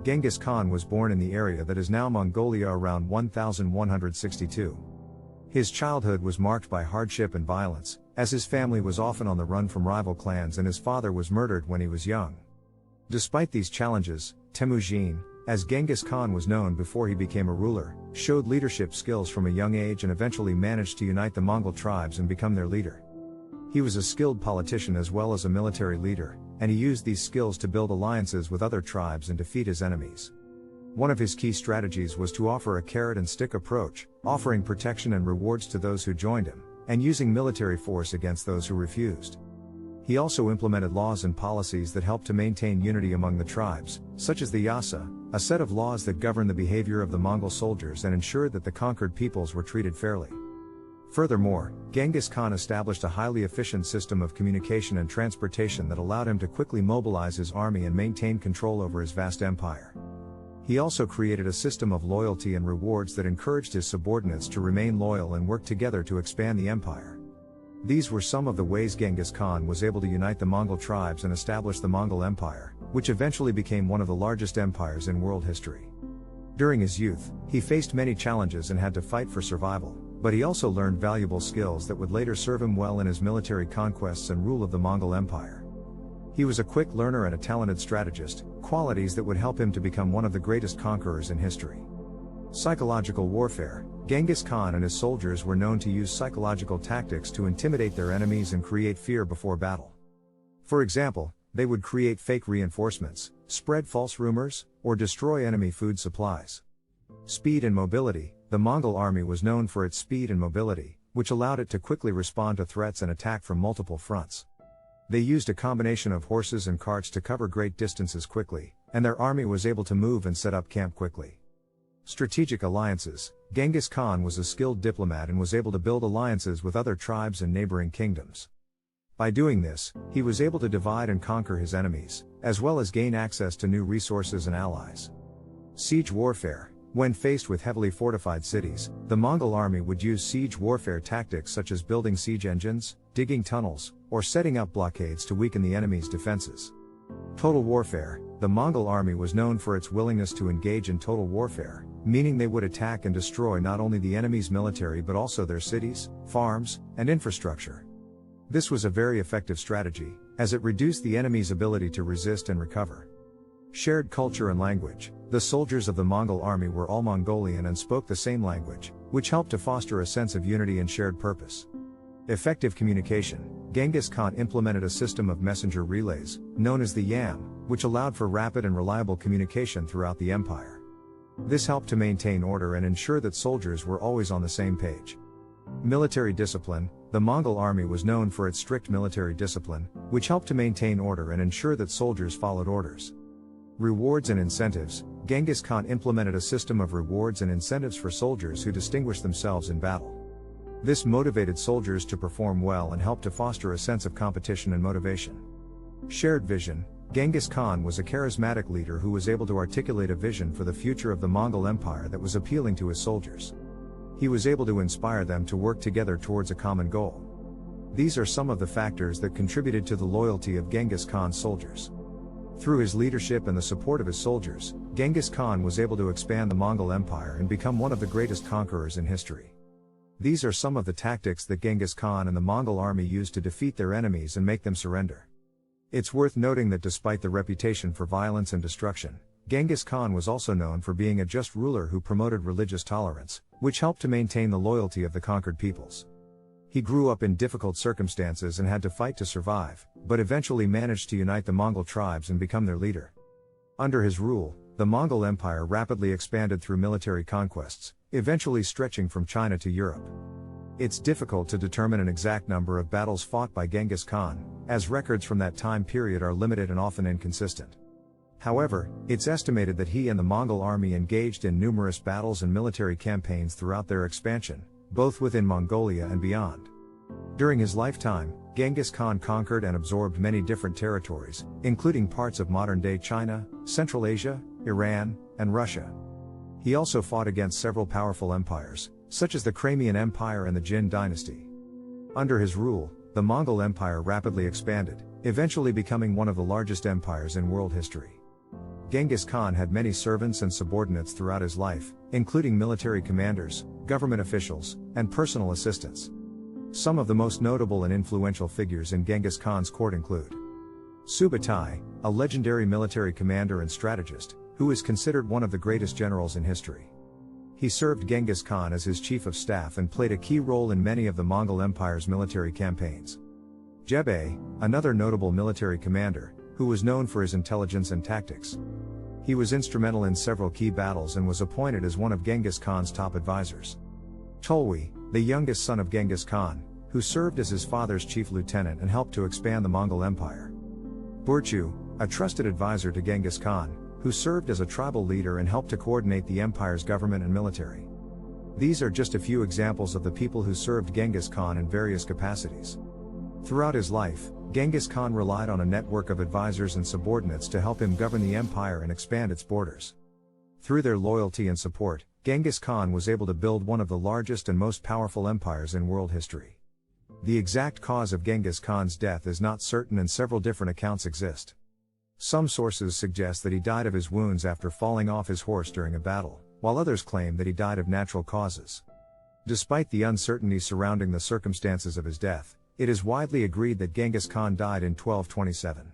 Genghis Khan was born in the area that is now Mongolia around 1162. His childhood was marked by hardship and violence, as his family was often on the run from rival clans and his father was murdered when he was young. Despite these challenges, Temujin, as Genghis Khan was known before he became a ruler, showed leadership skills from a young age and eventually managed to unite the Mongol tribes and become their leader. He was a skilled politician as well as a military leader, and he used these skills to build alliances with other tribes and defeat his enemies. One of his key strategies was to offer a carrot and stick approach, offering protection and rewards to those who joined him, and using military force against those who refused. He also implemented laws and policies that helped to maintain unity among the tribes, such as the Yasa, a set of laws that govern the behavior of the Mongol soldiers and ensured that the conquered peoples were treated fairly. Furthermore, Genghis Khan established a highly efficient system of communication and transportation that allowed him to quickly mobilize his army and maintain control over his vast empire. He also created a system of loyalty and rewards that encouraged his subordinates to remain loyal and work together to expand the empire. These were some of the ways Genghis Khan was able to unite the Mongol tribes and establish the Mongol Empire, which eventually became one of the largest empires in world history. During his youth, he faced many challenges and had to fight for survival, but he also learned valuable skills that would later serve him well in his military conquests and rule of the Mongol Empire. He was a quick learner and a talented strategist, qualities that would help him to become one of the greatest conquerors in history. Psychological warfare. Genghis Khan and his soldiers were known to use psychological tactics to intimidate their enemies and create fear before battle. For example, they would create fake reinforcements, spread false rumors, or destroy enemy food supplies. Speed and mobility. The Mongol army was known for its speed and mobility, which allowed it to quickly respond to threats and attack from multiple fronts. They used a combination of horses and carts to cover great distances quickly, and their army was able to move and set up camp quickly. Strategic alliances. Genghis Khan was a skilled diplomat and was able to build alliances with other tribes and neighboring kingdoms. By doing this, he was able to divide and conquer his enemies, as well as gain access to new resources and allies. Siege warfare. When faced with heavily fortified cities, the Mongol army would use siege warfare tactics such as building siege engines, digging tunnels, or setting up blockades to weaken the enemy's defenses. Total warfare. The Mongol army was known for its willingness to engage in total warfare, meaning they would attack and destroy not only the enemy's military but also their cities, farms, and infrastructure. This was a very effective strategy, as it reduced the enemy's ability to resist and recover. Shared culture and language. The soldiers of the Mongol army were all Mongolian and spoke the same language, which helped to foster a sense of unity and shared purpose. Effective communication. Genghis Khan implemented a system of messenger relays, known as the Yam, which allowed for rapid and reliable communication throughout the empire. This helped to maintain order and ensure that soldiers were always on the same page. Military discipline. The Mongol army was known for its strict military discipline, which helped to maintain order and ensure that soldiers followed orders. Rewards and incentives. Genghis Khan implemented a system of rewards and incentives for soldiers who distinguished themselves in battle. This motivated soldiers to perform well and helped to foster a sense of competition and motivation. Shared vision. Genghis Khan was a charismatic leader who was able to articulate a vision for the future of the Mongol Empire that was appealing to his soldiers. He was able to inspire them to work together towards a common goal. These are some of the factors that contributed to the loyalty of Genghis Khan's soldiers. Through his leadership and the support of his soldiers, Genghis Khan was able to expand the Mongol Empire and become one of the greatest conquerors in history. These are some of the tactics that Genghis Khan and the Mongol army used to defeat their enemies and make them surrender. It's worth noting that despite the reputation for violence and destruction, Genghis Khan was also known for being a just ruler who promoted religious tolerance, which helped to maintain the loyalty of the conquered peoples. He grew up in difficult circumstances and had to fight to survive, but eventually managed to unite the Mongol tribes and become their leader. Under his rule, the Mongol Empire rapidly expanded through military conquests, eventually stretching from China to Europe. It's difficult to determine an exact number of battles fought by Genghis Khan, as records from that time period are limited and often inconsistent. However, it's estimated that he and the Mongol army engaged in numerous battles and military campaigns throughout their expansion, both within Mongolia and beyond. During his lifetime, Genghis Khan conquered and absorbed many different territories, including parts of modern-day China, Central Asia, Iran, and Russia. He also fought against several powerful empires, such as the Crimean Empire and the Jin dynasty. Under his rule, the Mongol Empire rapidly expanded, eventually becoming one of the largest empires in world history. Genghis Khan had many servants and subordinates throughout his life, including military commanders, government officials, and personal assistants. Some of the most notable and influential figures in Genghis Khan's court include Subutai, a legendary military commander and strategist, who is considered one of the greatest generals in history. He served Genghis Khan as his chief of staff and played a key role in many of the Mongol Empire's military campaigns. Jebei, another notable military commander, who was known for his intelligence and tactics. He was instrumental in several key battles and was appointed as one of Genghis Khan's top advisors. Tolui, the youngest son of Genghis Khan, who served as his father's chief lieutenant and helped to expand the Mongol Empire. Burchu, a trusted advisor to Genghis Khan, who served as a tribal leader and helped to coordinate the empire's government and military. These are just a few examples of the people who served Genghis Khan in various capacities. Throughout his life, Genghis Khan relied on a network of advisors and subordinates to help him govern the empire and expand its borders. Through their loyalty and support, Genghis Khan was able to build one of the largest and most powerful empires in world history. The exact cause of Genghis Khan's death is not certain and several different accounts exist. Some sources suggest that he died of his wounds after falling off his horse during a battle, while others claim that he died of natural causes. Despite the uncertainty surrounding the circumstances of his death, it is widely agreed that Genghis Khan died in 1227.